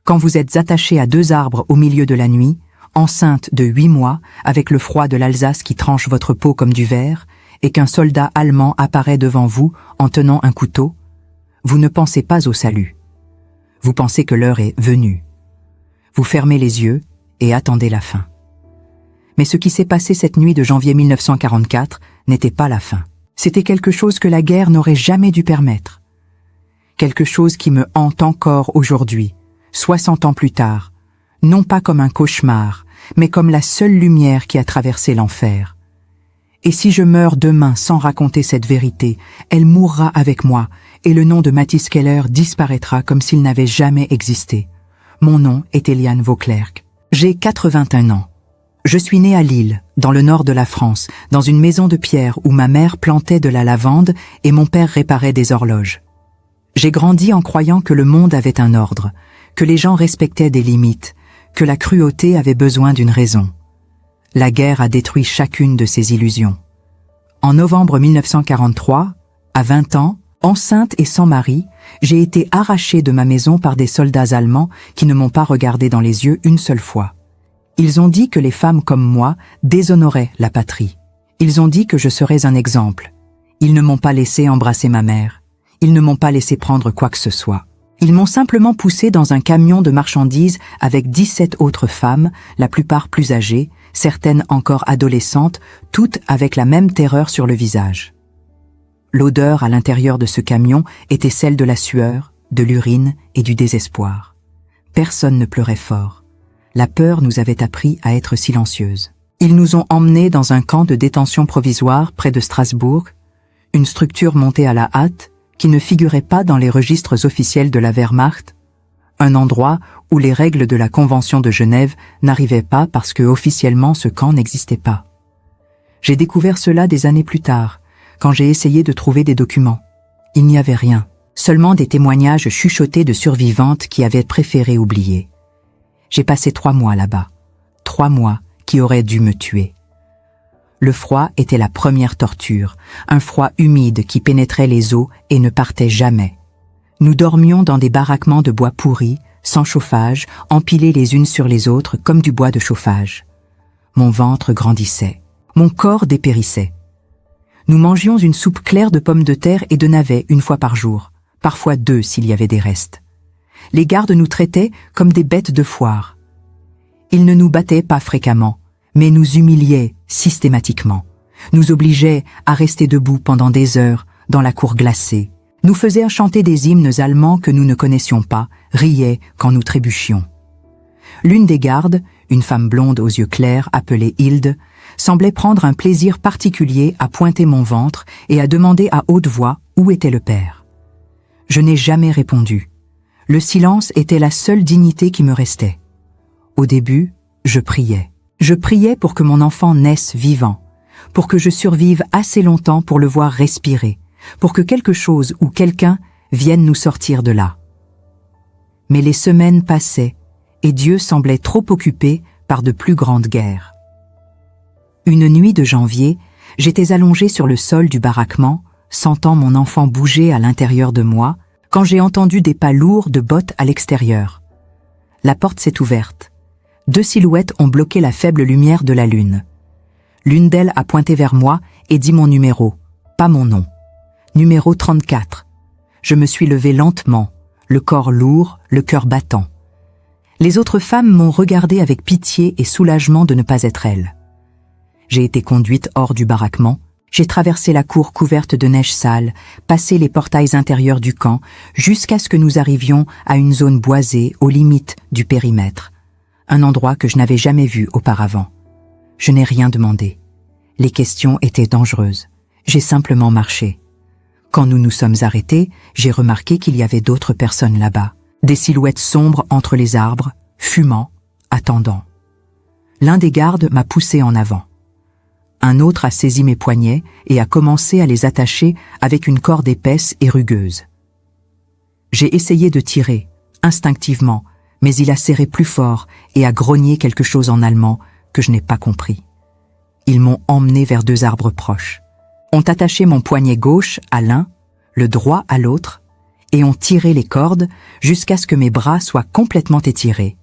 Quand vous êtes attaché à 2 arbres au milieu de la nuit, enceinte de 8 mois, avec le froid de l'Alsace qui tranche votre peau comme du verre, et qu'un soldat allemand apparaît devant vous en tenant un couteau, vous ne pensez pas au salut. Vous pensez que l'heure est venue. Vous fermez les yeux et attendez la fin. Mais ce qui s'est passé cette nuit de janvier 1944 n'était pas la fin. C'était quelque chose que la guerre n'aurait jamais dû permettre. Quelque chose qui me hante encore aujourd'hui, 60 ans plus tard, non pas comme un cauchemar, mais comme la seule lumière qui a traversé l'enfer. Et si je meurs demain sans raconter cette vérité, elle mourra avec moi, et le nom de Mathis Keller disparaîtra comme s'il n'avait jamais existé. Mon nom est Eliane Vauclerc. J'ai 81 ans. Je suis née à Lille, dans le nord de la France, dans une maison de pierre où ma mère plantait de la lavande et mon père réparait des horloges. J'ai grandi en croyant que le monde avait un ordre, que les gens respectaient des limites, que la cruauté avait besoin d'une raison. La guerre a détruit chacune de ces illusions. En novembre 1943, à 20 ans, enceinte et sans mari, j'ai été arrachée de ma maison par des soldats allemands qui ne m'ont pas regardé dans les yeux une seule fois. Ils ont dit que les femmes comme moi déshonoraient la patrie. Ils ont dit que je serais un exemple. Ils ne m'ont pas laissé embrasser ma mère. Ils ne m'ont pas laissé prendre quoi que ce soit. Ils m'ont simplement poussé dans un camion de marchandises avec 17 autres femmes, la plupart plus âgées, certaines encore adolescentes, toutes avec la même terreur sur le visage. L'odeur à l'intérieur de ce camion était celle de la sueur, de l'urine et du désespoir. Personne ne pleurait fort. La peur nous avait appris à être silencieuses. Ils nous ont emmenés dans un camp de détention provisoire près de Strasbourg, une structure montée à la hâte qui ne figurait pas dans les registres officiels de la Wehrmacht, un endroit où les règles de la Convention de Genève n'arrivaient pas parce que officiellement ce camp n'existait pas. J'ai découvert cela des années plus tard, quand j'ai essayé de trouver des documents. Il n'y avait rien, seulement des témoignages chuchotés de survivantes qui avaient préféré oublier. J'ai passé 3 mois là-bas, 3 mois qui auraient dû me tuer. Le froid était la première torture, un froid humide qui pénétrait les os et ne partait jamais. Nous dormions dans des baraquements de bois pourris, sans chauffage, empilés les unes sur les autres comme du bois de chauffage. Mon ventre grandissait, mon corps dépérissait. Nous mangions une soupe claire de pommes de terre et de navets 1 fois par jour, parfois 2 s'il y avait des restes. Les gardes nous traitaient comme des bêtes de foire. Ils ne nous battaient pas fréquemment, mais nous humiliaient systématiquement, nous obligeaient à rester debout pendant des heures dans la cour glacée, nous faisaient chanter des hymnes allemands que nous ne connaissions pas, riaient quand nous trébuchions. L'une des gardes, une femme blonde aux yeux clairs appelée Hilde, semblait prendre un plaisir particulier à pointer mon ventre et à demander à haute voix où était le père. Je n'ai jamais répondu. Le silence était la seule dignité qui me restait. Au début, je priais. Je priais pour que mon enfant naisse vivant, pour que je survive assez longtemps pour le voir respirer, pour que quelque chose ou quelqu'un vienne nous sortir de là. Mais les semaines passaient et Dieu semblait trop occupé par de plus grandes guerres. Une nuit de janvier, j'étais allongée sur le sol du baraquement, sentant mon enfant bouger à l'intérieur de moi, quand j'ai entendu des pas lourds de bottes à l'extérieur. La porte s'est ouverte. 2 silhouettes ont bloqué la faible lumière de la lune. L'une d'elles a pointé vers moi et dit mon numéro, pas mon nom. Numéro 34. Je me suis levée lentement, le corps lourd, le cœur battant. Les autres femmes m'ont regardée avec pitié et soulagement de ne pas être elles. J'ai été conduite hors du baraquement, j'ai traversé la cour couverte de neige sale, passé les portails intérieurs du camp, jusqu'à ce que nous arrivions à une zone boisée aux limites du périmètre, un endroit que je n'avais jamais vu auparavant. Je n'ai rien demandé. Les questions étaient dangereuses. J'ai simplement marché. Quand nous nous sommes arrêtés, j'ai remarqué qu'il y avait d'autres personnes là-bas, des silhouettes sombres entre les arbres, fumant, attendant. L'un des gardes m'a poussé en avant. Un autre a saisi mes poignets et a commencé à les attacher avec une corde épaisse et rugueuse. J'ai essayé de tirer, instinctivement, mais il a serré plus fort et a grogné quelque chose en allemand que je n'ai pas compris. Ils m'ont emmené vers 2 arbres proches. Ont attaché mon poignet gauche à l'un, le droit à l'autre. et ont tiré les cordes jusqu'à ce que mes bras soient complètement étirés,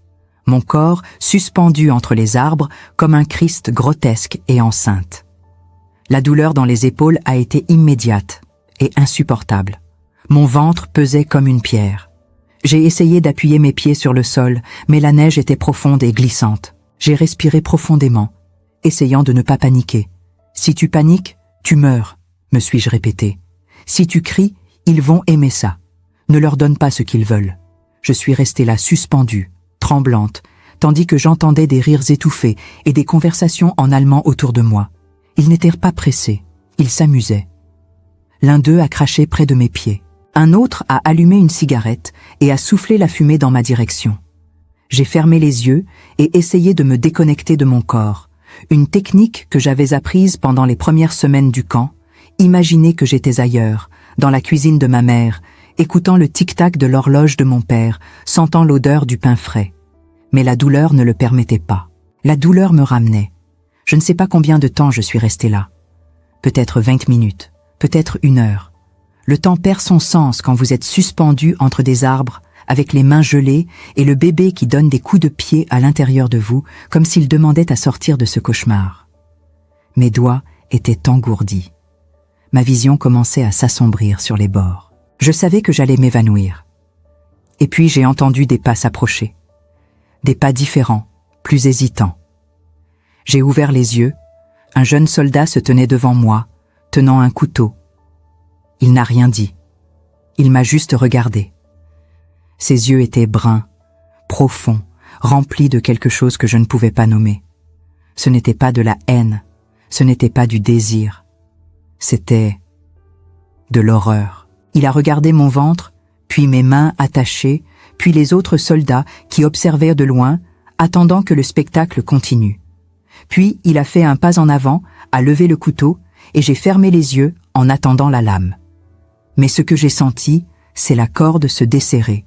mon corps suspendu entre les arbres comme un Christ grotesque et enceinte. La douleur dans les épaules a été immédiate et insupportable. Mon ventre pesait comme une pierre. J'ai essayé d'appuyer mes pieds sur le sol, mais la neige était profonde et glissante. J'ai respiré profondément, essayant de ne pas paniquer. Si tu paniques, tu meurs, me suis-je répété. Si tu cries, ils vont aimer ça. Ne leur donne pas ce qu'ils veulent. Je suis restée là suspendue, tremblante, tandis que j'entendais des rires étouffés et des conversations en allemand autour de moi. Ils n'étaient pas pressés, ils s'amusaient. L'un d'eux a craché près de mes pieds. Un autre a allumé une cigarette et a soufflé la fumée dans ma direction. J'ai fermé les yeux et essayé de me déconnecter de mon corps, une technique que j'avais apprise pendant les premières semaines du camp. Imaginer que j'étais ailleurs, dans la cuisine de ma mère, écoutant le tic-tac de l'horloge de mon père, sentant l'odeur du pain frais. Mais la douleur ne le permettait pas. La douleur me ramenait. Je ne sais pas combien de temps je suis restée là. Peut-être 20 minutes, peut-être 1 heure. Le temps perd son sens quand vous êtes suspendu entre des arbres, avec les mains gelées et le bébé qui donne des coups de pied à l'intérieur de vous, comme s'il demandait à sortir de ce cauchemar. Mes doigts étaient engourdis. Ma vision commençait à s'assombrir sur les bords. Je savais que j'allais m'évanouir. Et puis j'ai entendu des pas s'approcher. Des pas différents, plus hésitants. J'ai ouvert les yeux. Un jeune soldat se tenait devant moi, tenant un couteau. Il n'a rien dit. Il m'a juste regardé. Ses yeux étaient bruns, profonds, remplis de quelque chose que je ne pouvais pas nommer. Ce n'était pas de la haine, ce n'était pas du désir. C'était de l'horreur. Il a regardé mon ventre, puis mes mains attachées, puis les autres soldats qui observaient de loin, attendant que le spectacle continue. Puis il a fait un pas en avant, a levé le couteau, et j'ai fermé les yeux en attendant la lame. Mais ce que j'ai senti, c'est la corde se desserrer.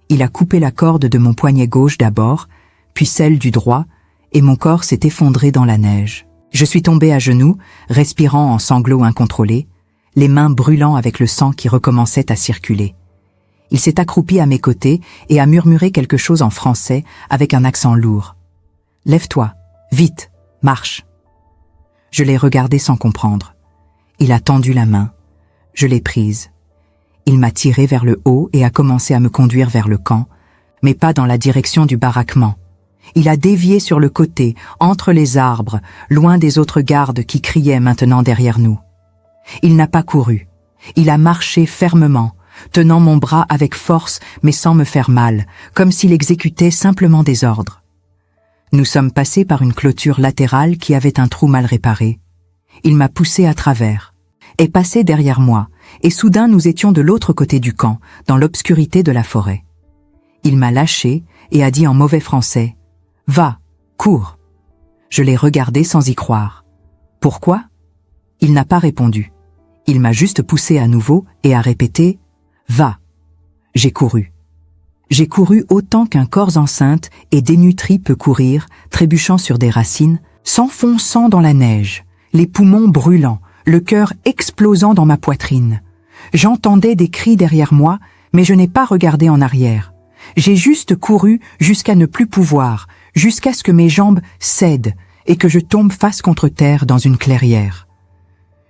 Il a coupé la corde de mon poignet gauche d'abord, puis celle du droit, et mon corps s'est effondré dans la neige. Je suis tombé à genoux, respirant en sanglots incontrôlés, les mains brûlant avec le sang qui recommençait à circuler. Il s'est accroupi à mes côtés et a murmuré quelque chose en français avec un accent lourd. « Lève-toi, vite, marche !» Je l'ai regardé sans comprendre. Il a tendu la main. Je l'ai prise. Il m'a tiré vers le haut et a commencé à me conduire vers le camp, mais pas dans la direction du baraquement. Il a dévié sur le côté, entre les arbres, loin des autres gardes qui criaient maintenant derrière nous. Il n'a pas couru. Il a marché fermement, tenant mon bras avec force mais sans me faire mal, comme s'il exécutait simplement des ordres. Nous sommes passés par une clôture latérale qui avait un trou mal réparé. Il m'a poussé à travers, est passé derrière moi, et soudain nous étions de l'autre côté du camp, dans l'obscurité de la forêt. Il m'a lâché et a dit en mauvais français « Va, cours !» Je l'ai regardé sans y croire. « Pourquoi ?» Il n'a pas répondu. Il m'a juste poussé à nouveau et a répété « Va !» J'ai couru. J'ai couru autant qu'un corps enceinte et dénutri peut courir, trébuchant sur des racines, s'enfonçant dans la neige, les poumons brûlants, le cœur explosant dans ma poitrine. J'entendais des cris derrière moi, mais je n'ai pas regardé en arrière. J'ai juste couru jusqu'à ne plus pouvoir, jusqu'à ce que mes jambes cèdent et que je tombe face contre terre dans une clairière.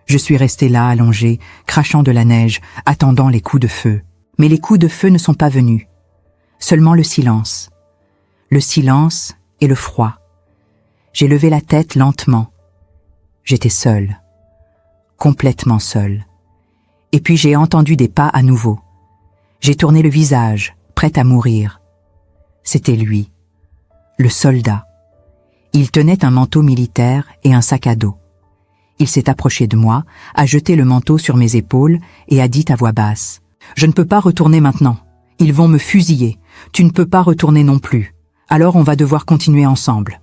Je suis resté là allongé, crachant de la neige, attendant les coups de feu. Mais les coups de feu ne sont pas venus. Seulement le silence. Le silence et le froid. J'ai levé la tête lentement. J'étais seul. Complètement seul. Et puis j'ai entendu des pas à nouveau. J'ai tourné le visage, prêt à mourir. C'était lui, le soldat. Il tenait un manteau militaire et un sac à dos. Il s'est approché de moi, a jeté le manteau sur mes épaules et a dit à voix basse « Je ne peux pas retourner maintenant. Ils vont me fusiller. Tu ne peux pas retourner non plus. Alors on va devoir continuer ensemble. »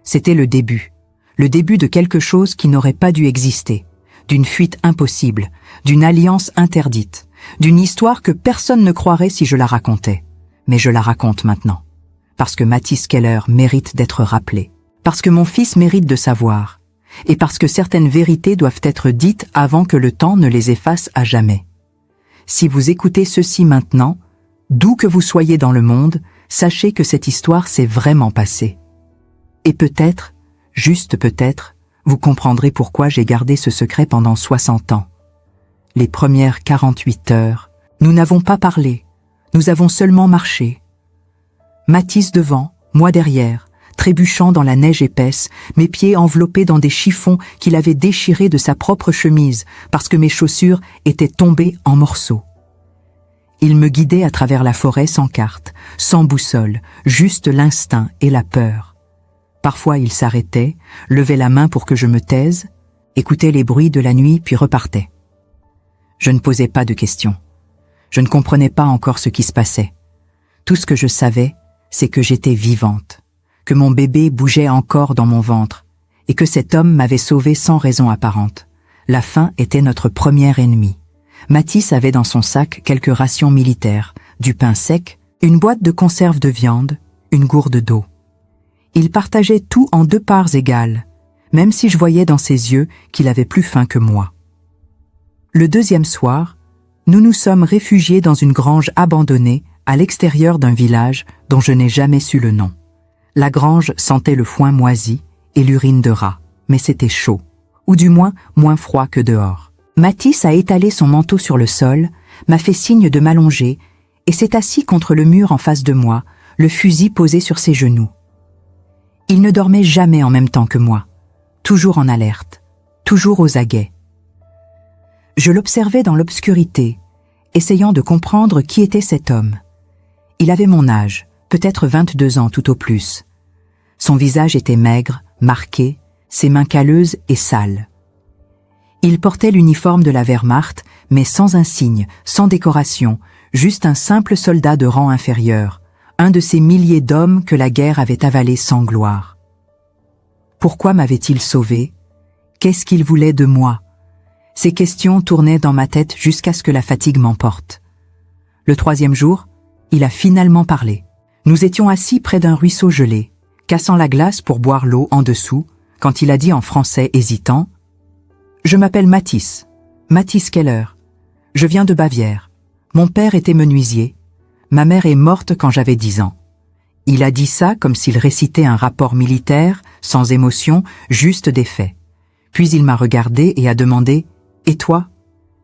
C'était le début de quelque chose qui n'aurait pas dû exister, d'une fuite impossible, d'une alliance interdite, d'une histoire que personne ne croirait si je la racontais. Mais je la raconte maintenant. Parce que Mathis Keller mérite d'être rappelé. Parce que mon fils mérite de savoir. Et parce que certaines vérités doivent être dites avant que le temps ne les efface à jamais. si vous écoutez ceci maintenant, d'où que vous soyez dans le monde, sachez que cette histoire s'est vraiment passée. Et peut-être, juste peut-être, vous comprendrez pourquoi j'ai gardé ce secret pendant 60 ans. Les premières 48 heures, nous n'avons pas parlé, nous avons seulement marché. Mathis devant, moi derrière, trébuchant dans la neige épaisse, mes pieds enveloppés dans des chiffons qu'il avait déchirés de sa propre chemise parce que mes chaussures étaient tombées en morceaux. Il me guidait à travers la forêt sans carte, sans boussole, juste l'instinct et la peur. Parfois il s'arrêtait, levait la main pour que je me taise, écoutait les bruits de la nuit puis repartait. Je ne posais pas de questions. Je ne comprenais pas encore ce qui se passait. Tout ce que je savais, c'est que j'étais vivante, que mon bébé bougeait encore dans mon ventre, et que cet homme m'avait sauvée sans raison apparente. La faim était notre premier ennemi. Mathis avait dans son sac quelques rations militaires, du pain sec, une boîte de conserve de viande, une gourde d'eau. Il partageait tout en 2 parts égales, même si je voyais dans ses yeux qu'il avait plus faim que moi. Le deuxième soir, nous nous sommes réfugiés dans une grange abandonnée à l'extérieur d'un village dont je n'ai jamais su le nom. La grange sentait le foin moisi et l'urine de rat, mais c'était chaud, ou du moins moins froid que dehors. Mathis a étalé son manteau sur le sol, m'a fait signe de m'allonger et s'est assis contre le mur en face de moi, le fusil posé sur ses genoux. Il ne dormait jamais en même temps que moi, toujours en alerte, toujours aux aguets. Je l'observais dans l'obscurité, essayant de comprendre qui était cet homme. Il avait mon âge, peut-être 22 ans tout au plus. Son visage était maigre, marqué, ses mains calleuses et sales. Il portait l'uniforme de la Wehrmacht, mais sans insigne, sans décoration, juste un simple soldat de rang inférieur, un de ces milliers d'hommes que la guerre avait avalés sans gloire. Pourquoi m'avait-il sauvé? Qu'est-ce qu'il voulait de moi? Ces questions tournaient dans ma tête jusqu'à ce que la fatigue m'emporte. Le 3e jour, il a finalement parlé. Nous étions assis près d'un ruisseau gelé, cassant la glace pour boire l'eau en dessous, quand il a dit en français hésitant « Je m'appelle Mathis Keller. Je viens de Bavière. Mon père était menuisier. Ma mère est morte quand j'avais 10 ans. » Il a dit ça comme s'il récitait un rapport militaire, sans émotion, juste des faits. Puis il m'a regardé et a demandé « Et toi ?»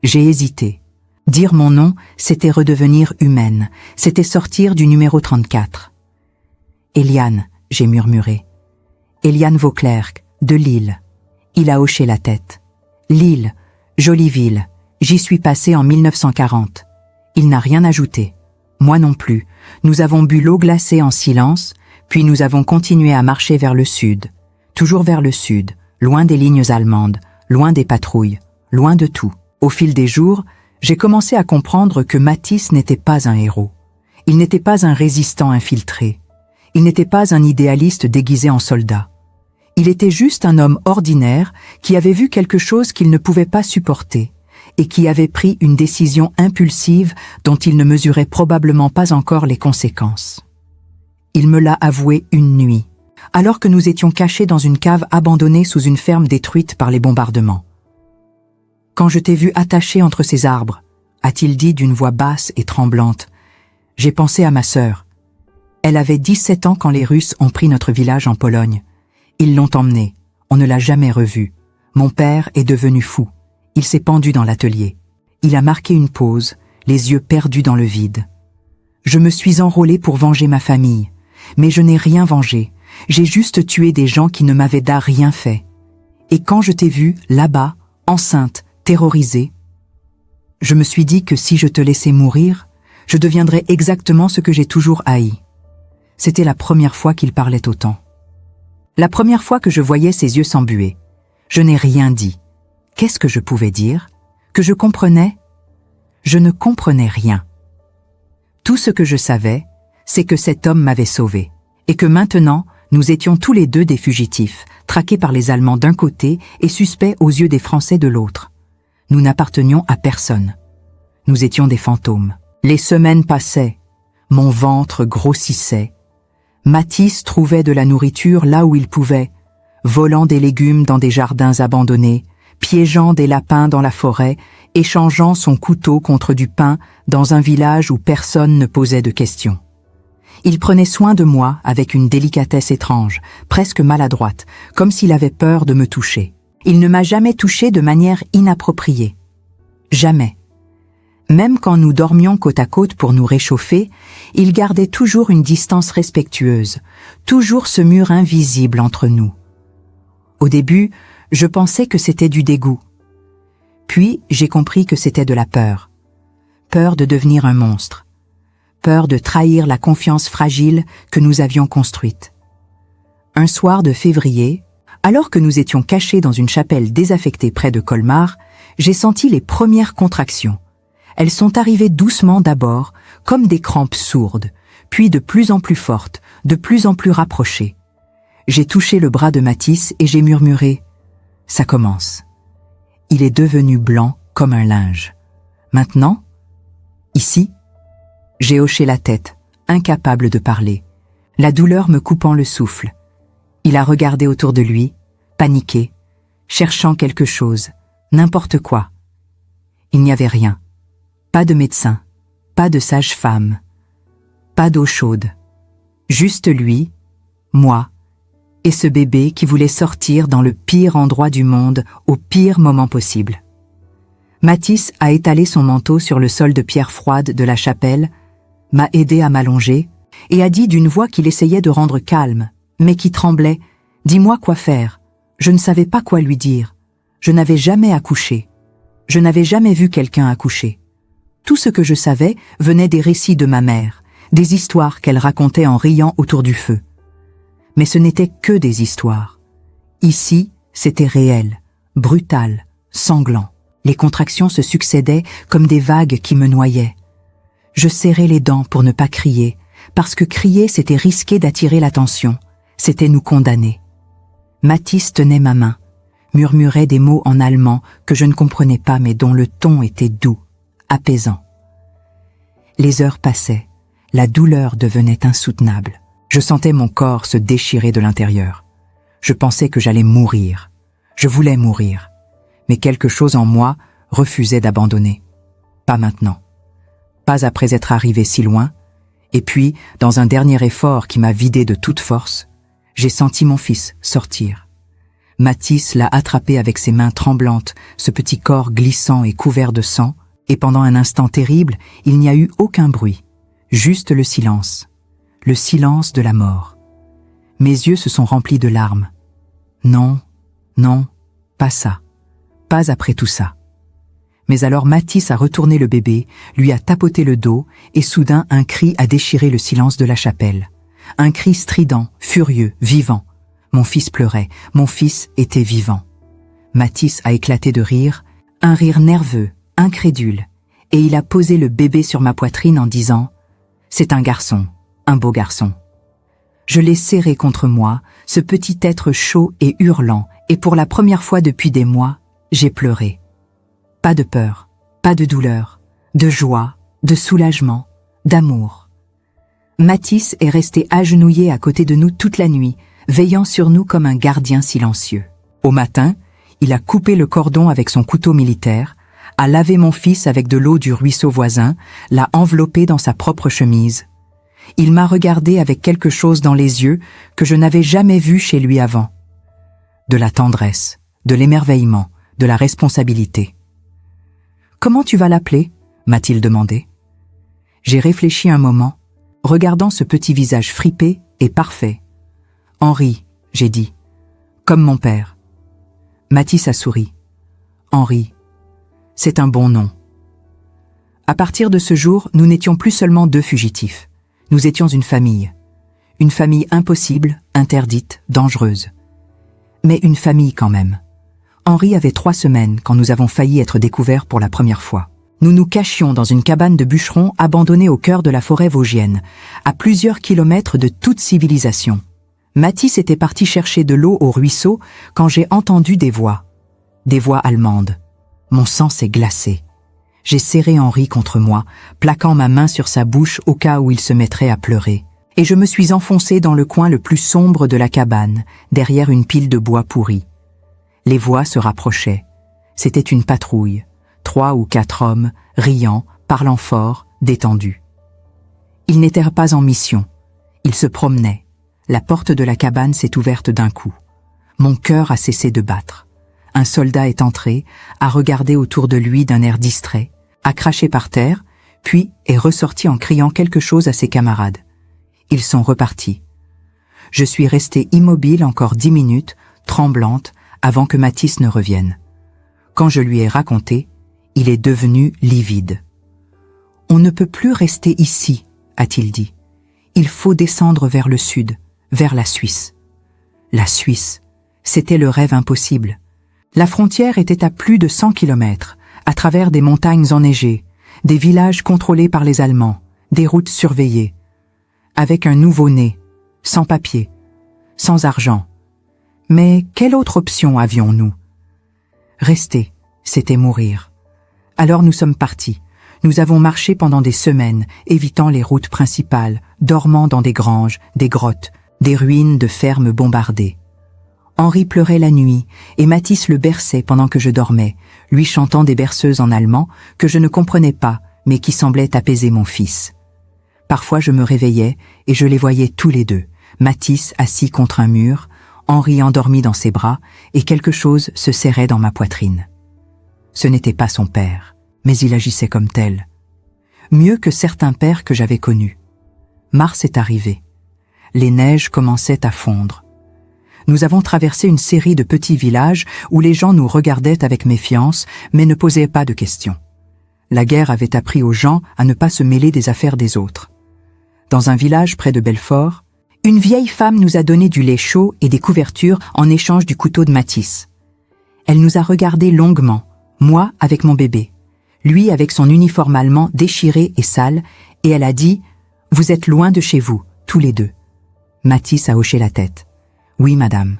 J'ai hésité. Dire mon nom, c'était redevenir humaine, c'était sortir du numéro 34. « Eliane », j'ai murmuré. « Eliane Vauclerc, de Lille. » Il a hoché la tête. « Lille, jolie ville, j'y suis passé en 1940. » Il n'a rien ajouté. Moi non plus. Nous avons bu l'eau glacée en silence, puis nous avons continué à marcher vers le sud. Toujours vers le sud, loin des lignes allemandes, loin des patrouilles, loin de tout. Au fil des jours, j'ai commencé à comprendre que Mathis n'était pas un héros. Il n'était pas un résistant infiltré. Il n'était pas un idéaliste déguisé en soldat. Il était juste un homme ordinaire qui avait vu quelque chose qu'il ne pouvait pas supporter et qui avait pris une décision impulsive dont il ne mesurait probablement pas encore les conséquences. Il me l'a avoué une nuit, alors que nous étions cachés dans une cave abandonnée sous une ferme détruite par les bombardements. « Quand je t'ai vu attaché entre ces arbres, » a-t-il dit d'une voix basse et tremblante, « j'ai pensé à ma sœur. Elle avait 17 ans quand les Russes ont pris notre village en Pologne. Ils l'ont emmenée, on ne l'a jamais revue. Mon père est devenu fou. Il s'est pendu dans l'atelier. Il a marqué une pause, les yeux perdus dans le vide. Je me suis enrôlée pour venger ma famille, mais je n'ai rien vengé. J'ai juste tué des gens qui ne m'avaient rien fait. Et quand je t'ai vue, là-bas, enceinte, terrorisée, je me suis dit que si je te laissais mourir, je deviendrais exactement ce que j'ai toujours haï. C'était la première fois qu'il parlait autant. La première fois que je voyais ses yeux s'embuer. Je n'ai rien dit. Qu'est-ce que je pouvais dire? Que je comprenais? Je ne comprenais rien. Tout ce que je savais, c'est que cet homme m'avait sauvé, et que maintenant, nous étions tous les deux des fugitifs, traqués par les Allemands d'un côté et suspects aux yeux des Français de l'autre. Nous n'appartenions à personne. Nous étions des fantômes. Les semaines passaient. Mon ventre grossissait. Mathis trouvait de la nourriture là où il pouvait, volant des légumes dans des jardins abandonnés, piégeant des lapins dans la forêt échangeant son couteau contre du pain dans un village où personne ne posait de questions. Il prenait soin de moi avec une délicatesse étrange, presque maladroite, comme s'il avait peur de me toucher. Il ne m'a jamais touchée de manière inappropriée. Jamais. Même quand nous dormions côte à côte pour nous réchauffer, il gardait toujours une distance respectueuse, toujours ce mur invisible entre nous. Au début, je pensais que c'était du dégoût. Puis, j'ai compris que c'était de la peur. Peur de devenir un monstre. Peur de trahir la confiance fragile que nous avions construite. Un soir de février, alors que nous étions cachés dans une chapelle désaffectée près de Colmar, j'ai senti les premières contractions. Elles sont arrivées doucement d'abord, comme des crampes sourdes, puis de plus en plus fortes, de plus en plus rapprochées. J'ai touché le bras de Mathis et j'ai murmuré « Ça commence ». Il est devenu blanc comme un linge. Maintenant, ici, j'ai hoché la tête, incapable de parler, la douleur me coupant le souffle. Il a regardé autour de lui, paniqué, cherchant quelque chose, n'importe quoi. Il n'y avait rien. Pas de médecin, pas de sage-femme, pas d'eau chaude. Juste lui, moi, et ce bébé qui voulait sortir dans le pire endroit du monde au pire moment possible. Mathis a étalé son manteau sur le sol de pierre froide de la chapelle, m'a aidé à m'allonger et a dit d'une voix qu'il essayait de rendre calme, mais qui tremblait « Dis-moi quoi faire ». Je ne savais pas quoi lui dire. Je n'avais jamais accouché. Je n'avais jamais vu quelqu'un accoucher. Tout ce que je savais venait des récits de ma mère, des histoires qu'elle racontait en riant autour du feu. Mais ce n'était que des histoires. Ici, c'était réel, brutal, sanglant. Les contractions se succédaient comme des vagues qui me noyaient. Je serrais les dents pour ne pas crier, parce que crier, c'était risquer d'attirer l'attention, c'était nous condamner. Mathis tenait ma main, murmurait des mots en allemand que je ne comprenais pas mais dont le ton était doux, apaisant. Les heures passaient, la douleur devenait insoutenable. Je sentais mon corps se déchirer de l'intérieur. Je pensais que j'allais mourir. Je voulais mourir. Mais quelque chose en moi refusait d'abandonner. Pas maintenant. Pas après être arrivé si loin. Et puis, dans un dernier effort qui m'a vidé de toute force, j'ai senti mon fils sortir. Mathis l'a attrapé avec ses mains tremblantes, ce petit corps glissant et couvert de sang, et pendant un instant terrible, il n'y a eu aucun bruit, juste le silence de la mort. Mes yeux se sont remplis de larmes. Non, non, pas ça, pas après tout ça. Mais alors Mathis a retourné le bébé, lui a tapoté le dos, et soudain un cri a déchiré le silence de la chapelle. Un cri strident, furieux, vivant. Mon fils pleurait, mon fils était vivant. Mathis a éclaté de rire, un rire nerveux, incrédule, et il a posé le bébé sur ma poitrine en disant « C'est un garçon, un beau garçon ». Je l'ai serré contre moi, ce petit être chaud et hurlant, et pour la première fois depuis des mois, j'ai pleuré. Pas de peur, pas de douleur, de joie, de soulagement, d'amour. Mathis est resté agenouillé à côté de nous toute la nuit, veillant sur nous comme un gardien silencieux. Au matin, il a coupé le cordon avec son couteau militaire, a lavé mon fils avec de l'eau du ruisseau voisin, l'a enveloppé dans sa propre chemise. Il m'a regardé avec quelque chose dans les yeux que je n'avais jamais vu chez lui avant. De la tendresse, de l'émerveillement, de la responsabilité. « Comment tu vas l'appeler » m'a-t-il demandé. J'ai réfléchi un moment, regardant ce petit visage fripé et parfait. « Henri » j'ai dit, « comme mon père. » Mathis a souri. « Henri, c'est un bon nom. » À partir de ce jour, nous n'étions plus seulement deux fugitifs. Nous étions une famille impossible, interdite, dangereuse. Mais une famille quand même. Henri avait 3 semaines quand nous avons failli être découverts pour la première fois. Nous nous cachions dans une cabane de bûcherons abandonnée au cœur de la forêt vosgienne, à plusieurs kilomètres de toute civilisation. Mathis était parti chercher de l'eau au ruisseau quand j'ai entendu des voix allemandes. Mon sang s'est glacé. J'ai serré Henri contre moi, plaquant ma main sur sa bouche au cas où il se mettrait à pleurer. Et je me suis enfoncé dans le coin le plus sombre de la cabane, derrière une pile de bois pourri. Les voix se rapprochaient. C'était une patrouille. 3 ou 4 hommes, riant, parlant fort, détendus. Ils n'étaient pas en mission. Ils se promenaient. La porte de la cabane s'est ouverte d'un coup. Mon cœur a cessé de battre. Un soldat est entré, a regardé autour de lui d'un air distrait, a craché par terre, puis est ressorti en criant quelque chose à ses camarades. Ils sont repartis. Je suis restée immobile encore 10 minutes, tremblante, avant que Mathis ne revienne. Quand je lui ai raconté, il est devenu livide. « On ne peut plus rester ici », a-t-il dit. « Il faut descendre vers le sud, vers la Suisse. » La Suisse, c'était le rêve impossible. La frontière était à plus de 100 kilomètres, à travers des montagnes enneigées, des villages contrôlés par les Allemands, des routes surveillées. Avec un nouveau-né, sans papier, sans argent. Mais quelle autre option avions-nous? Rester, c'était mourir. Alors nous sommes partis. Nous avons marché pendant des semaines, évitant les routes principales, dormant dans des granges, des grottes, des ruines de fermes bombardées. Henri pleurait la nuit, et Mathis le berçait pendant que je dormais, lui chantant des berceuses en allemand que je ne comprenais pas, mais qui semblaient apaiser mon fils. Parfois je me réveillais, et je les voyais tous les deux, Mathis assis contre un mur, Henri endormi dans ses bras, et quelque chose se serrait dans ma poitrine. Ce n'était pas son père, mais il agissait comme tel. Mieux que certains pères que j'avais connus. Mars est arrivé. Les neiges commençaient à fondre. Nous avons traversé une série de petits villages où les gens nous regardaient avec méfiance, mais ne posaient pas de questions. La guerre avait appris aux gens à ne pas se mêler des affaires des autres. Dans un village près de Belfort, une vieille femme nous a donné du lait chaud et des couvertures en échange du couteau de Mathis. Elle nous a regardés longuement, moi avec mon bébé, lui avec son uniforme allemand déchiré et sale, et elle a dit « Vous êtes loin de chez vous, tous les deux ». Mathis a hoché la tête. « Oui, madame ».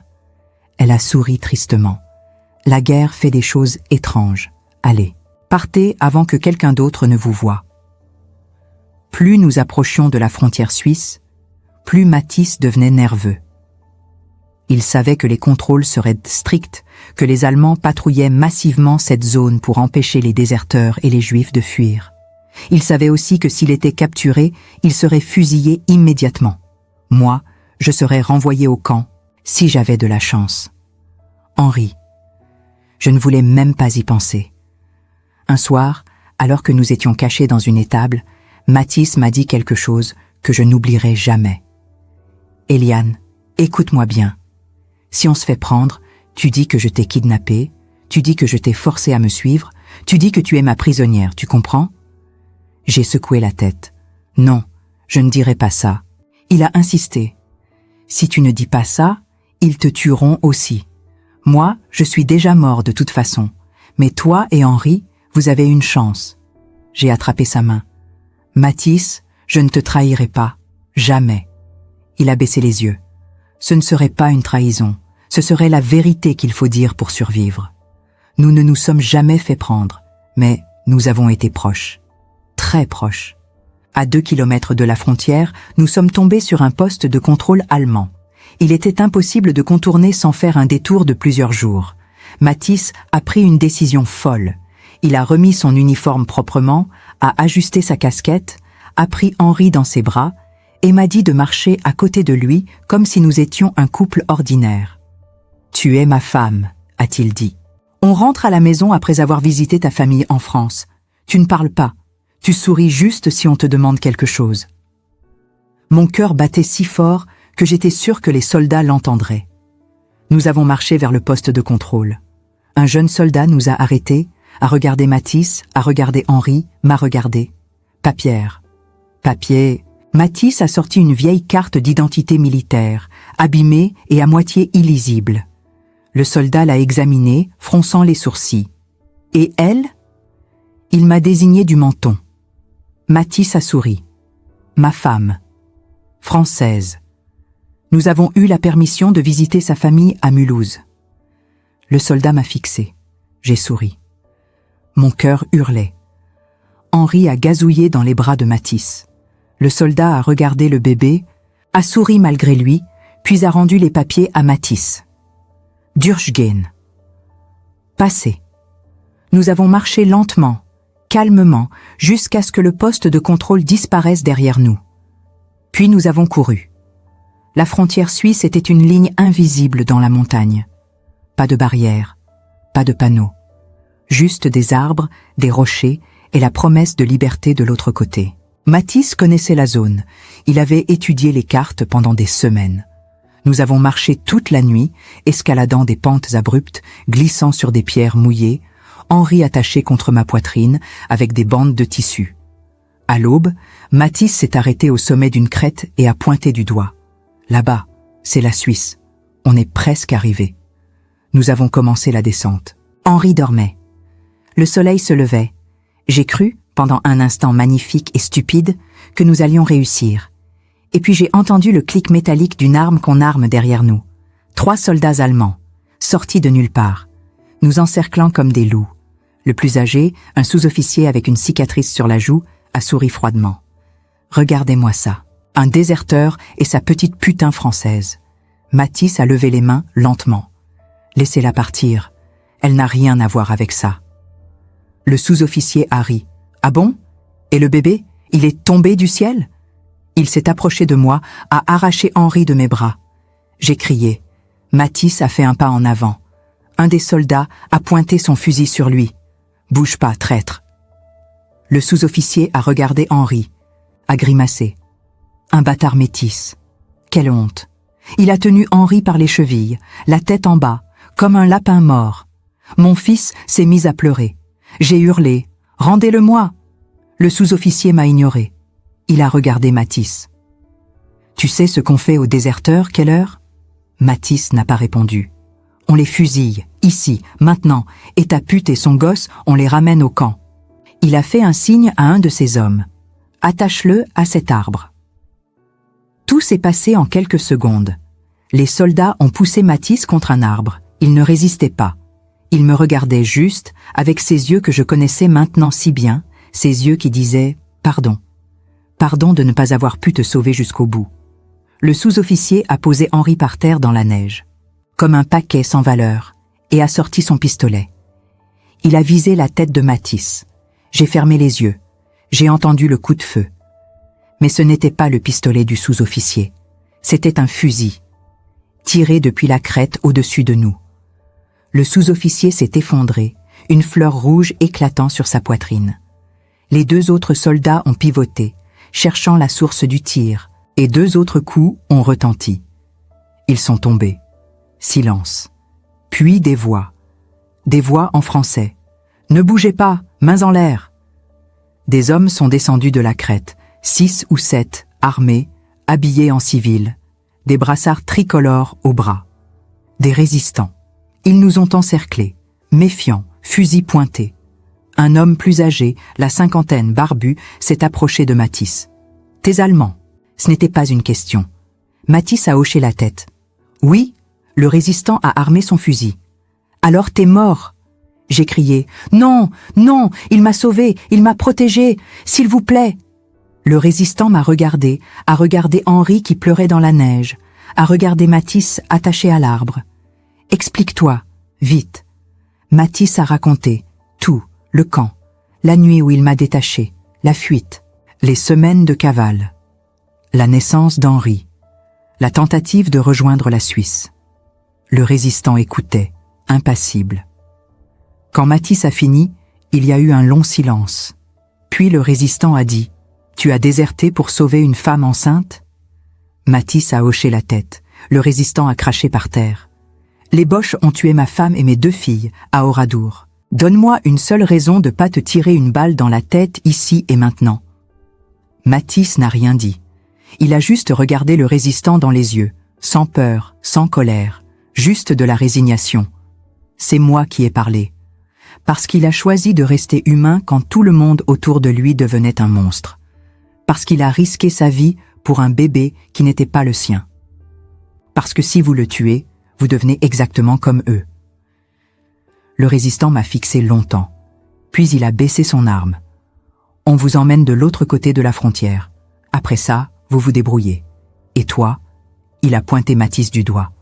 Elle a souri tristement. « La guerre fait des choses étranges. Allez, partez avant que quelqu'un d'autre ne vous voie. » Plus nous approchions de la frontière suisse, plus Mathis devenait nerveux. Il savait que les contrôles seraient stricts, que les Allemands patrouillaient massivement cette zone pour empêcher les déserteurs et les Juifs de fuir. Il savait aussi que s'il était capturé, il serait fusillé immédiatement. Moi, je serais renvoyé au camp, si j'avais de la chance. Henri. Je ne voulais même pas y penser. Un soir, alors que nous étions cachés dans une étable, Mathis m'a dit quelque chose que je n'oublierai jamais. « Eliane, écoute-moi bien. Si on se fait prendre, tu dis que je t'ai kidnappée, tu dis que je t'ai forcé à me suivre, tu dis que tu es ma prisonnière, tu comprends ?» J'ai secoué la tête. « Non, je ne dirai pas ça. » Il a insisté. « Si tu ne dis pas ça, ils te tueront aussi. Moi, je suis déjà mort de toute façon. Mais toi et Henri, vous avez une chance. » J'ai attrapé sa main. « Mathis, je ne te trahirai pas. Jamais. » Il a baissé les yeux. Ce ne serait pas une trahison. Ce serait la vérité qu'il faut dire pour survivre. Nous ne nous sommes jamais fait prendre, mais nous avons été proches. Très proches. À 2 kilomètres de la frontière, nous sommes tombés sur un poste de contrôle allemand. Il était impossible de contourner sans faire un détour de plusieurs jours. Mathis a pris une décision folle. Il a remis son uniforme proprement, a ajusté sa casquette, a pris Henri dans ses bras et m'a dit de marcher à côté de lui comme si nous étions un couple ordinaire. « Tu es ma femme », a-t-il dit. « On rentre à la maison après avoir visité ta famille en France. Tu ne parles pas. Tu souris juste si on te demande quelque chose. » Mon cœur battait si fort que j'étais sûre que les soldats l'entendraient. Nous avons marché vers le poste de contrôle. Un jeune soldat nous a arrêtés, a regardé Mathis, a regardé Henri, m'a regardé. Papier. Papier. Mathis a sorti une vieille carte d'identité militaire, abîmée et à moitié illisible. Le soldat l'a examinée, fronçant les sourcils. Et elle? Il m'a désigné du menton. Mathis a souri. Ma femme. Française. Nous avons eu la permission de visiter sa famille à Mulhouse. Le soldat m'a fixé. J'ai souri. Mon cœur hurlait. Henri a gazouillé dans les bras de Mathis. Le soldat a regardé le bébé, a souri malgré lui, puis a rendu les papiers à Mathis. Durchgehen. Passer. Nous avons marché lentement, calmement, jusqu'à ce que le poste de contrôle disparaisse derrière nous. Puis nous avons couru. La frontière suisse était une ligne invisible dans la montagne. Pas de barrière, pas de panneaux. Juste des arbres, des rochers et la promesse de liberté de l'autre côté. Mathis connaissait la zone. Il avait étudié les cartes pendant des semaines. Nous avons marché toute la nuit, escaladant des pentes abruptes, glissant sur des pierres mouillées, Henri attaché contre ma poitrine avec des bandes de tissu. À l'aube, Mathis s'est arrêté au sommet d'une crête et a pointé du doigt. Là-bas, c'est la Suisse. On est presque arrivé. Nous avons commencé la descente. Henri dormait. Le soleil se levait. J'ai cru, pendant un instant magnifique et stupide, que nous allions réussir. Et puis j'ai entendu le clic métallique d'une arme qu'on arme derrière nous. 3 soldats allemands, sortis de nulle part, nous encerclant comme des loups. Le plus âgé, un sous-officier avec une cicatrice sur la joue, a souri froidement. Regardez-moi ça. Un déserteur et sa petite putain française. Mathis a levé les mains lentement. Laissez-la partir. Elle n'a rien à voir avec ça. Le sous-officier a ri. Ah bon? Et le bébé? Il est tombé du ciel? Il s'est approché de moi, a arraché Henri de mes bras. J'ai crié. Mathis a fait un pas en avant. Un des soldats a pointé son fusil sur lui. Bouge pas, traître. Le sous-officier a regardé Henri, a grimacé. Un bâtard métis. Quelle honte. Il a tenu Henri par les chevilles, la tête en bas, comme un lapin mort. Mon fils s'est mis à pleurer. J'ai hurlé. Rendez-le-moi. Le sous-officier m'a ignoré. Il a regardé Mathis. Tu sais ce qu'on fait aux déserteurs, quelle heure? Mathis n'a pas répondu. On les fusille, ici, maintenant, et ta pute et son gosse, on les ramène au camp. Il a fait un signe à un de ses hommes. Attache-le à cet arbre. Tout s'est passé en quelques secondes. Les soldats ont poussé Mathis contre un arbre. Il ne résistait pas. Il me regardait juste, avec ses yeux que je connaissais maintenant si bien, ses yeux qui disaient « Pardon. Pardon de ne pas avoir pu te sauver jusqu'au bout. » Le sous-officier a posé Henri par terre dans la neige, comme un paquet sans valeur, et a sorti son pistolet. Il a visé la tête de Mathis. J'ai fermé les yeux. J'ai entendu le coup de feu. Mais ce n'était pas le pistolet du sous-officier. C'était un fusil, tiré depuis la crête au-dessus de nous. Le sous-officier s'est effondré, une fleur rouge éclatant sur sa poitrine. Les 2 autres soldats ont pivoté, cherchant la source du tir, et 2 autres coups ont retenti. Ils sont tombés. Silence. Puis des voix. Des voix en français. « Ne bougez pas, mains en l'air !» Des hommes sont descendus de la crête, 6 ou 7, armés, habillés en civil, des brassards tricolores aux bras. Des résistants. Ils nous ont encerclés, méfiants, fusils pointés. Un homme plus âgé, la cinquantaine, barbu, s'est approché de Mathis. « T'es allemand ?» Ce n'était pas une question. Mathis a hoché la tête. « Oui !» Le résistant a armé son fusil. « Alors t'es mort !» J'ai crié. « Non, non, il m'a sauvé, il m'a protégé, s'il vous plaît !» Le résistant m'a regardé, a regardé Henri qui pleurait dans la neige, a regardé Mathis attaché à l'arbre. « Explique-toi, vite !» Mathis a raconté tout, le camp, la nuit où il m'a détaché, la fuite, les semaines de cavale, la naissance d'Henri, la tentative de rejoindre la Suisse. Le résistant écoutait, impassible. Quand Mathis a fini, il y a eu un long silence. Puis le résistant a dit « Tu as déserté pour sauver une femme enceinte ?» Mathis a hoché la tête. Le résistant a craché par terre. « Les Boches ont tué ma femme et mes 2 filles, à Oradour. Donne-moi une seule raison de pas te tirer une balle dans la tête ici et maintenant. » Mathis n'a rien dit. Il a juste regardé le résistant dans les yeux, sans peur, sans colère, juste de la résignation. C'est moi qui ai parlé. Parce qu'il a choisi de rester humain quand tout le monde autour de lui devenait un monstre. Parce qu'il a risqué sa vie pour un bébé qui n'était pas le sien. Parce que si vous le tuez, vous devenez exactement comme eux. Le résistant m'a fixé longtemps. Puis il a baissé son arme. On vous emmène de l'autre côté de la frontière. Après ça, vous vous débrouillez. Et toi, il a pointé Mathis du doigt.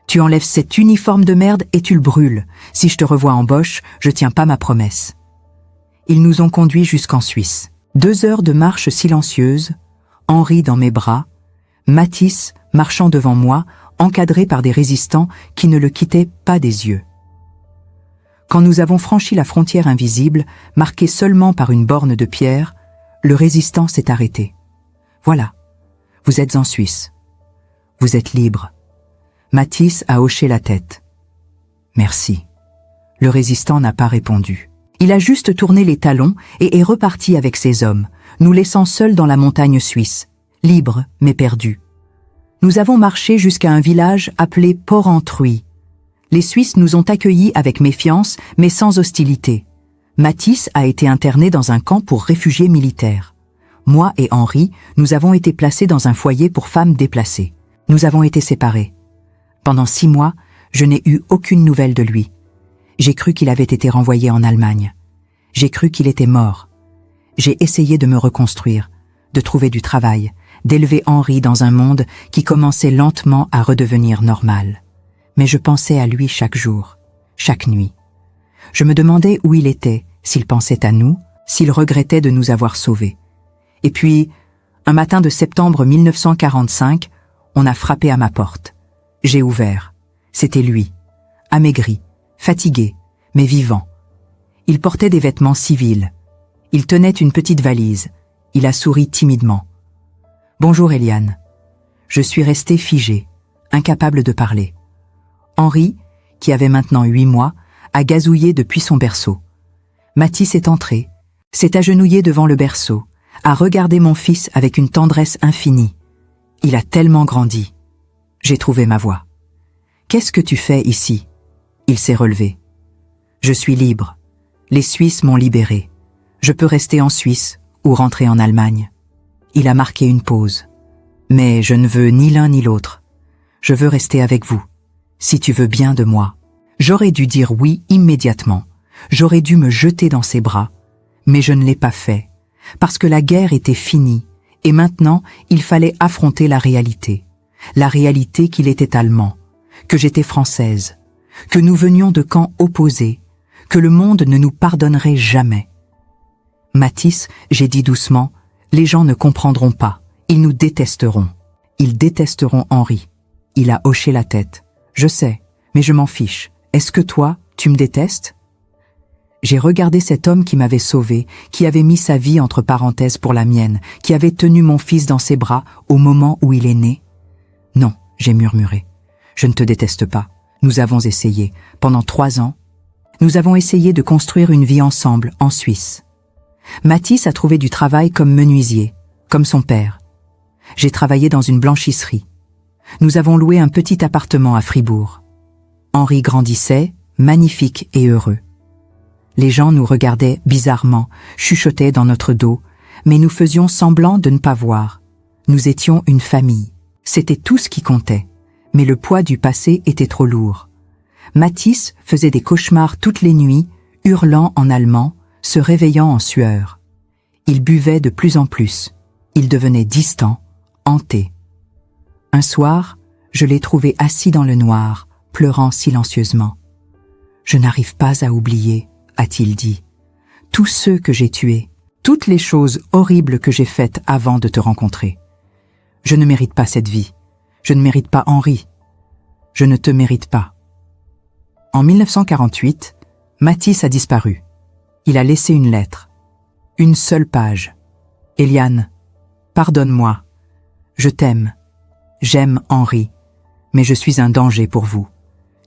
Tu enlèves cet uniforme de merde et tu le brûles. Si je te revois en Boche, je tiens pas ma promesse. » Ils nous ont conduits jusqu'en Suisse. 2 heures de marche silencieuse, Henri dans mes bras, Mathis marchant devant moi, encadré par des résistants qui ne le quittaient pas des yeux. Quand nous avons franchi la frontière invisible, marquée seulement par une borne de pierre, le résistant s'est arrêté. « Voilà, vous êtes en Suisse. Vous êtes libre. » Mathis a hoché la tête. « Merci. » Le résistant n'a pas répondu. Il a juste tourné les talons et est reparti avec ses hommes, nous laissant seuls dans la montagne suisse, libres mais perdus. Nous avons marché jusqu'à un village appelé Porrentruy. Les Suisses nous ont accueillis avec méfiance mais sans hostilité. Mathis a été interné dans un camp pour réfugiés militaires. Moi et Henri, nous avons été placés dans un foyer pour femmes déplacées. Nous avons été séparés. Pendant 6 mois, je n'ai eu aucune nouvelle de lui. J'ai cru qu'il avait été renvoyé en Allemagne. J'ai cru qu'il était mort. J'ai essayé de me reconstruire, de trouver du travail, d'élever Henri dans un monde qui commençait lentement à redevenir normal. Mais je pensais à lui chaque jour, chaque nuit. Je me demandais où il était, s'il pensait à nous, s'il regrettait de nous avoir sauvés. Et puis, un matin de septembre 1945, on a frappé à ma porte. J'ai ouvert. C'était lui, amaigri, fatigué, mais vivant. Il portait des vêtements civils. Il tenait une petite valise. Il a souri timidement. « Bonjour Eliane. » Je suis resté figé, incapable de parler. Henri, qui avait maintenant 8 mois, a gazouillé depuis son berceau. Mathis est entré, s'est agenouillé devant le berceau, a regardé mon fils avec une tendresse infinie. Il a tellement grandi. J'ai trouvé ma voie. « Qu'est-ce que tu fais ici ?» Il s'est relevé. « Je suis libre. Les Suisses m'ont libéré. Je peux rester en Suisse ou rentrer en Allemagne. » Il a marqué une pause. « Mais je ne veux ni l'un ni l'autre. Je veux rester avec vous, si tu veux bien de moi. » J'aurais dû dire oui immédiatement. J'aurais dû me jeter dans ses bras. Mais je ne l'ai pas fait, parce que la guerre était finie, et maintenant il fallait affronter la réalité. La réalité qu'il était allemand, que j'étais française, que nous venions de camps opposés, que le monde ne nous pardonnerait jamais. « Mathis, j'ai dit doucement, les gens ne comprendront pas, ils nous détesteront. Ils détesteront Henri. » Il a hoché la tête. « Je sais, mais je m'en fiche. Est-ce que toi, tu me détestes ?» J'ai regardé cet homme qui m'avait sauvé, qui avait mis sa vie entre parenthèses pour la mienne, qui avait tenu mon fils dans ses bras au moment où il est né. « Non, » j'ai murmuré. « Je ne te déteste pas. Nous avons essayé. Pendant 3 ans, nous avons essayé de construire une vie ensemble, en Suisse. Mathis a trouvé du travail comme menuisier, comme son père. J'ai travaillé dans une blanchisserie. Nous avons loué un petit appartement à Fribourg. Henri grandissait, magnifique et heureux. Les gens nous regardaient bizarrement, chuchotaient dans notre dos, mais nous faisions semblant de ne pas voir. Nous étions une famille. C'était tout ce qui comptait. Mais le poids du passé était trop lourd. Mathis faisait des cauchemars toutes les nuits, hurlant en allemand, se réveillant en sueur. Il buvait de plus en plus. Il devenait distant, hanté. Un soir, je l'ai trouvé assis dans le noir, pleurant silencieusement. « Je n'arrive pas à oublier, » a-t-il dit. « Tous ceux que j'ai tués, toutes les choses horribles que j'ai faites avant de te rencontrer. Je ne mérite pas cette vie. Je ne mérite pas Henri. Je ne te mérite pas. » En 1948, Mathis a disparu. Il a laissé une lettre. Une seule page. « Eliane, pardonne-moi. Je t'aime. J'aime Henri. Mais je suis un danger pour vous.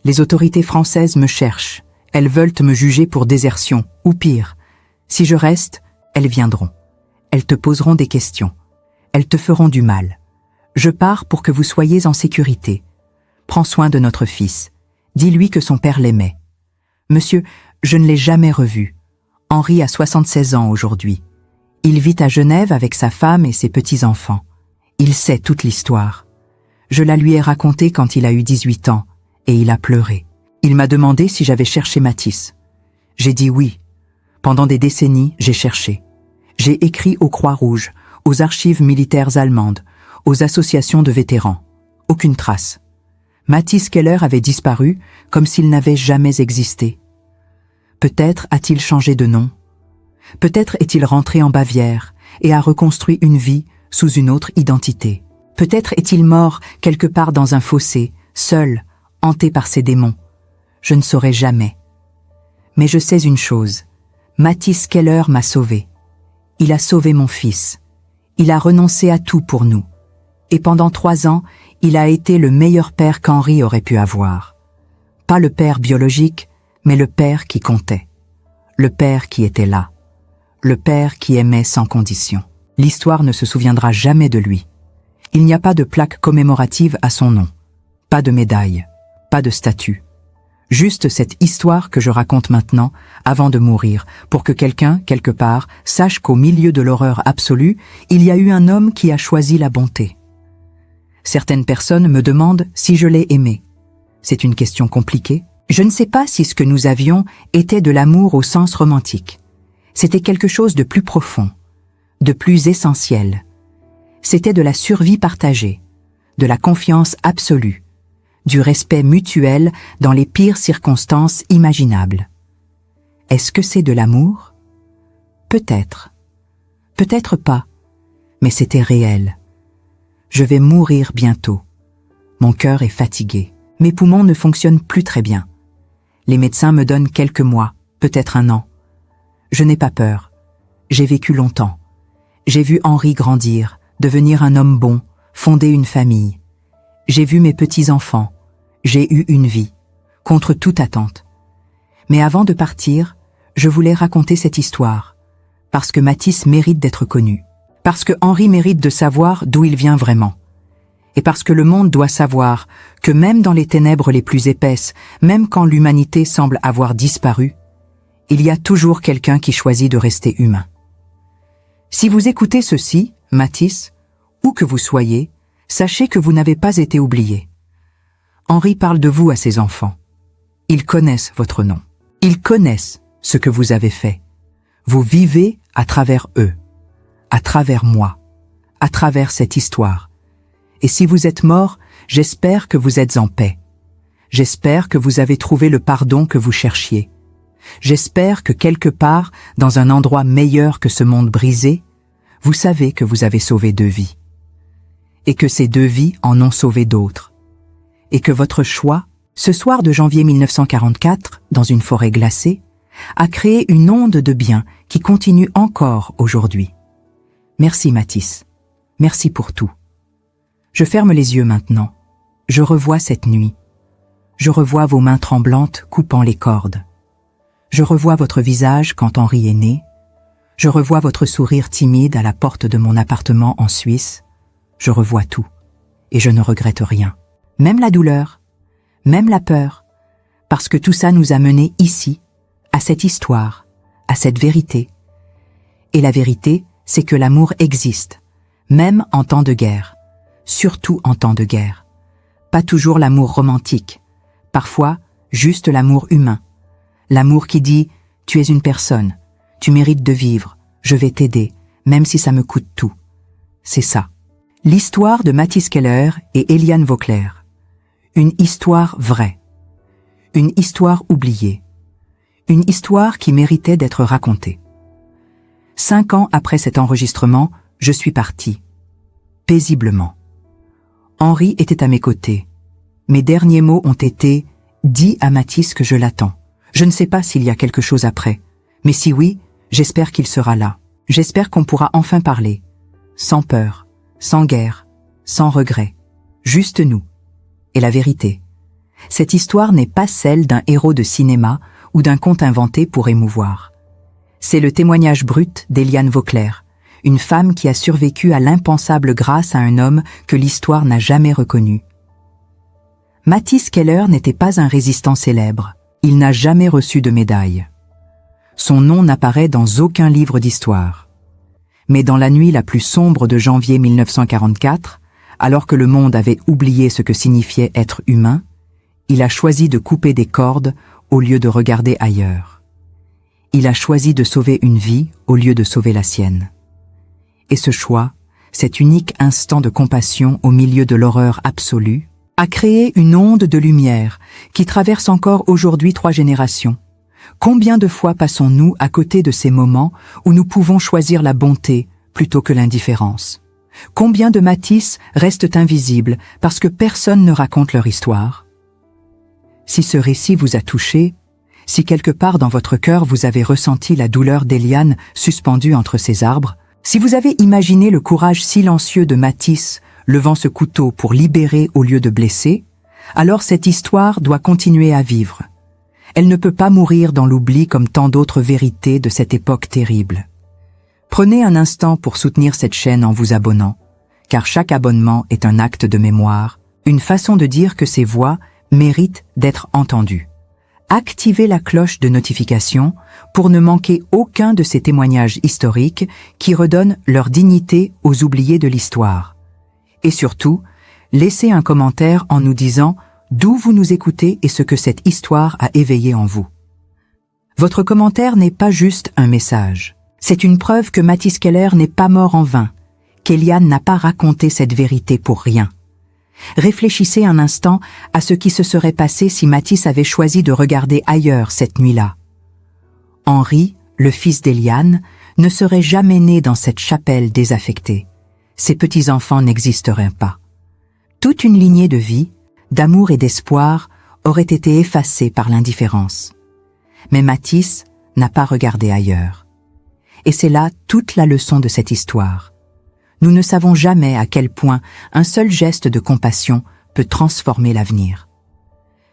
Les autorités françaises me cherchent. Elles veulent me juger pour désertion, ou pire. Si je reste, elles viendront. Elles te poseront des questions. Elles te feront du mal. Je pars pour que vous soyez en sécurité. Prends soin de notre fils. Dis-lui que son père l'aimait. Monsieur, je ne l'ai jamais revu. Henri a 76 ans aujourd'hui. Il vit à Genève avec sa femme et ses petits-enfants. Il sait toute l'histoire. Je la lui ai racontée quand il a eu 18 ans, et il a pleuré. Il m'a demandé si j'avais cherché Mathis. J'ai dit oui. Pendant des décennies, j'ai cherché. J'ai écrit aux Croix-Rouges, aux archives militaires allemandes, aux associations de vétérans. Aucune trace. Mathis Keller avait disparu comme s'il n'avait jamais existé. Peut-être a-t-il changé de nom. Peut-être est-il rentré en Bavière et a reconstruit une vie sous une autre identité. Peut-être est-il mort quelque part dans un fossé, seul, hanté par ses démons. Je ne saurai jamais. Mais je sais une chose. Mathis Keller m'a sauvé. Il a sauvé mon fils. Il a renoncé à tout pour nous. Et pendant 3 ans, il a été le meilleur père qu'Henri aurait pu avoir. Pas le père biologique, mais le père qui comptait. Le père qui était là. Le père qui aimait sans condition. L'histoire ne se souviendra jamais de lui. Il n'y a pas de plaque commémorative à son nom. Pas de médaille. Pas de statue. Juste cette histoire que je raconte maintenant, avant de mourir, pour que quelqu'un, quelque part, sache qu'au milieu de l'horreur absolue, il y a eu un homme qui a choisi la bonté. Certaines personnes me demandent si je l'ai aimé. C'est une question compliquée. Je ne sais pas si ce que nous avions était de l'amour au sens romantique. C'était quelque chose de plus profond, de plus essentiel. C'était de la survie partagée, de la confiance absolue, du respect mutuel dans les pires circonstances imaginables. Est-ce que c'est de l'amour? Peut-être. Peut-être pas, mais c'était réel. Je vais mourir bientôt. Mon cœur est fatigué. Mes poumons ne fonctionnent plus très bien. Les médecins me donnent quelques mois, peut-être 1 an. Je n'ai pas peur. J'ai vécu longtemps. J'ai vu Henri grandir, devenir un homme bon, fonder une famille. J'ai vu mes petits-enfants. J'ai eu une vie, contre toute attente. Mais avant de partir, je voulais raconter cette histoire, parce que Mathis mérite d'être connu, parce que Henri mérite de savoir d'où il vient vraiment, et parce que le monde doit savoir que même dans les ténèbres les plus épaisses, même quand l'humanité semble avoir disparu, il y a toujours quelqu'un qui choisit de rester humain. Si vous écoutez ceci, Mathis, où que vous soyez, sachez que vous n'avez pas été oublié. Henri parle de vous à ses enfants. Ils connaissent votre nom. Ils connaissent ce que vous avez fait. Vous vivez à travers eux, à travers moi, à travers cette histoire. Et si vous êtes mort, j'espère que vous êtes en paix. J'espère que vous avez trouvé le pardon que vous cherchiez. J'espère que quelque part, dans un endroit meilleur que ce monde brisé, vous savez que vous avez sauvé 2 vies. Et que ces 2 vies en ont sauvé d'autres. Et que votre choix, ce soir de janvier 1944, dans une forêt glacée, a créé une onde de bien qui continue encore aujourd'hui. Merci Mathis. Merci pour tout. Je ferme les yeux maintenant. Je revois cette nuit. Je revois vos mains tremblantes coupant les cordes. Je revois votre visage quand Henri est né. Je revois votre sourire timide à la porte de mon appartement en Suisse. Je revois tout. Et je ne regrette rien. Même la douleur, même la peur, parce que tout ça nous a menés ici, à cette histoire, à cette vérité. Et la vérité, c'est que l'amour existe, même en temps de guerre, surtout en temps de guerre. Pas toujours l'amour romantique, parfois juste l'amour humain. L'amour qui dit « tu es une personne, tu mérites de vivre, je vais t'aider, même si ça me coûte tout ». C'est ça. L'histoire de Mathis Keller et Eliane Vauclair. Une histoire vraie. Une histoire oubliée. Une histoire qui méritait d'être racontée. 5 ans après cet enregistrement, je suis parti. Paisiblement. Henri était à mes côtés. Mes derniers mots ont été « Dis à Mathis que je l'attends ». Je ne sais pas s'il y a quelque chose après, mais si oui, j'espère qu'il sera là. J'espère qu'on pourra enfin parler. Sans peur, sans guerre, sans regret. Juste nous. Et la vérité. Cette histoire n'est pas celle d'un héros de cinéma ou d'un conte inventé pour émouvoir. C'est le témoignage brut d'Eliane Vauclair, une femme qui a survécu à l'impensable grâce à un homme que l'histoire n'a jamais reconnu. Mathis Keller n'était pas un résistant célèbre. Il n'a jamais reçu de médaille. Son nom n'apparaît dans aucun livre d'histoire. Mais dans la nuit la plus sombre de janvier 1944, alors que le monde avait oublié ce que signifiait être humain, il a choisi de couper des cordes au lieu de regarder ailleurs. Il a choisi de sauver une vie au lieu de sauver la sienne. Et ce choix, cet unique instant de compassion au milieu de l'horreur absolue, a créé une onde de lumière qui traverse encore aujourd'hui 3 générations. Combien de fois passons-nous à côté de ces moments où nous pouvons choisir la bonté plutôt que l'indifférence? Combien de Matisse restent invisibles parce que personne ne raconte leur histoire? Si ce récit vous a touché, si quelque part dans votre cœur vous avez ressenti la douleur d'Éliane suspendue entre ces arbres, si vous avez imaginé le courage silencieux de Matisse levant ce couteau pour libérer au lieu de blesser, alors cette histoire doit continuer à vivre. Elle ne peut pas mourir dans l'oubli comme tant d'autres vérités de cette époque terrible. Prenez un instant pour soutenir cette chaîne en vous abonnant, car chaque abonnement est un acte de mémoire, une façon de dire que ces voix méritent d'être entendues. Activez la cloche de notification pour ne manquer aucun de ces témoignages historiques qui redonnent leur dignité aux oubliés de l'histoire. Et surtout, laissez un commentaire en nous disant d'où vous nous écoutez et ce que cette histoire a éveillé en vous. Votre commentaire n'est pas juste un message. C'est une preuve que Matisse Keller n'est pas mort en vain, qu'Éliane n'a pas raconté cette vérité pour rien. Réfléchissez un instant à ce qui se serait passé si Matisse avait choisi de regarder ailleurs cette nuit-là. Henri, le fils d'Éliane, ne serait jamais né dans cette chapelle désaffectée. Ses petits-enfants n'existeraient pas. Toute une lignée de vie, d'amour et d'espoir aurait été effacée par l'indifférence. Mais Matisse n'a pas regardé ailleurs. Et c'est là toute la leçon de cette histoire. Nous ne savons jamais à quel point un seul geste de compassion peut transformer l'avenir.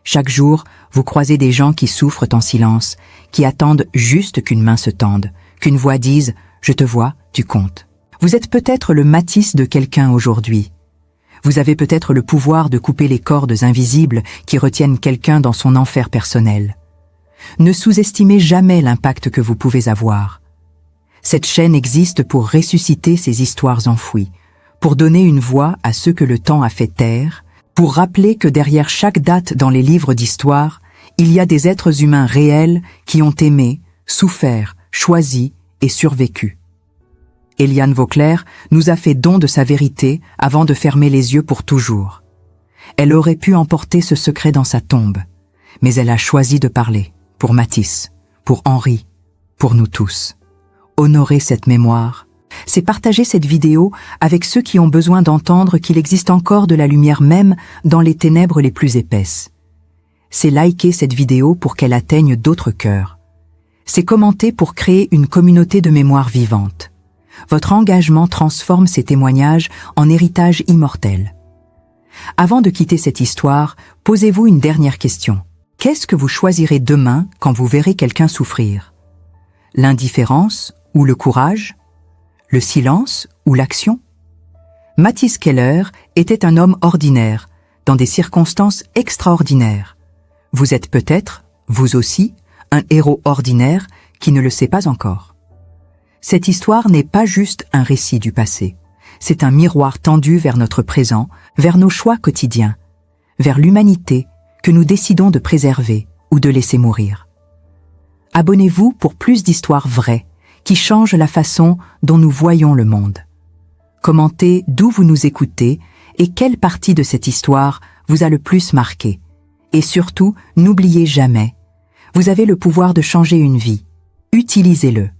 Chaque jour, vous croisez des gens qui souffrent en silence, qui attendent juste qu'une main se tende, qu'une voix dise « Je te vois, tu comptes ». Vous êtes peut-être le Matisse de quelqu'un aujourd'hui. Vous avez peut-être le pouvoir de couper les cordes invisibles qui retiennent quelqu'un dans son enfer personnel. Ne sous-estimez jamais l'impact que vous pouvez avoir. Cette chaîne existe pour ressusciter ces histoires enfouies, pour donner une voix à ceux que le temps a fait taire, pour rappeler que derrière chaque date dans les livres d'histoire, il y a des êtres humains réels qui ont aimé, souffert, choisi et survécu. Éliane Vauclair nous a fait don de sa vérité avant de fermer les yeux pour toujours. Elle aurait pu emporter ce secret dans sa tombe, mais elle a choisi de parler, pour Matisse, pour Henri, pour nous tous. Honorer cette mémoire, c'est partager cette vidéo avec ceux qui ont besoin d'entendre qu'il existe encore de la lumière même dans les ténèbres les plus épaisses. C'est liker cette vidéo pour qu'elle atteigne d'autres cœurs. C'est commenter pour créer une communauté de mémoire vivante. Votre engagement transforme ces témoignages en héritage immortel. Avant de quitter cette histoire, posez-vous une dernière question. Qu'est-ce que vous choisirez demain quand vous verrez quelqu'un souffrir? L'indifférence ou le courage? Le silence ou l'action? Matisse Keller était un homme ordinaire, dans des circonstances extraordinaires. Vous êtes peut-être, vous aussi, un héros ordinaire qui ne le sait pas encore. Cette histoire n'est pas juste un récit du passé. C'est un miroir tendu vers notre présent, vers nos choix quotidiens, vers l'humanité que nous décidons de préserver ou de laisser mourir. Abonnez-vous pour plus d'histoires vraies qui changent la façon dont nous voyons le monde. Commentez d'où vous nous écoutez et quelle partie de cette histoire vous a le plus marqué. Et surtout, n'oubliez jamais, vous avez le pouvoir de changer une vie. Utilisez-le.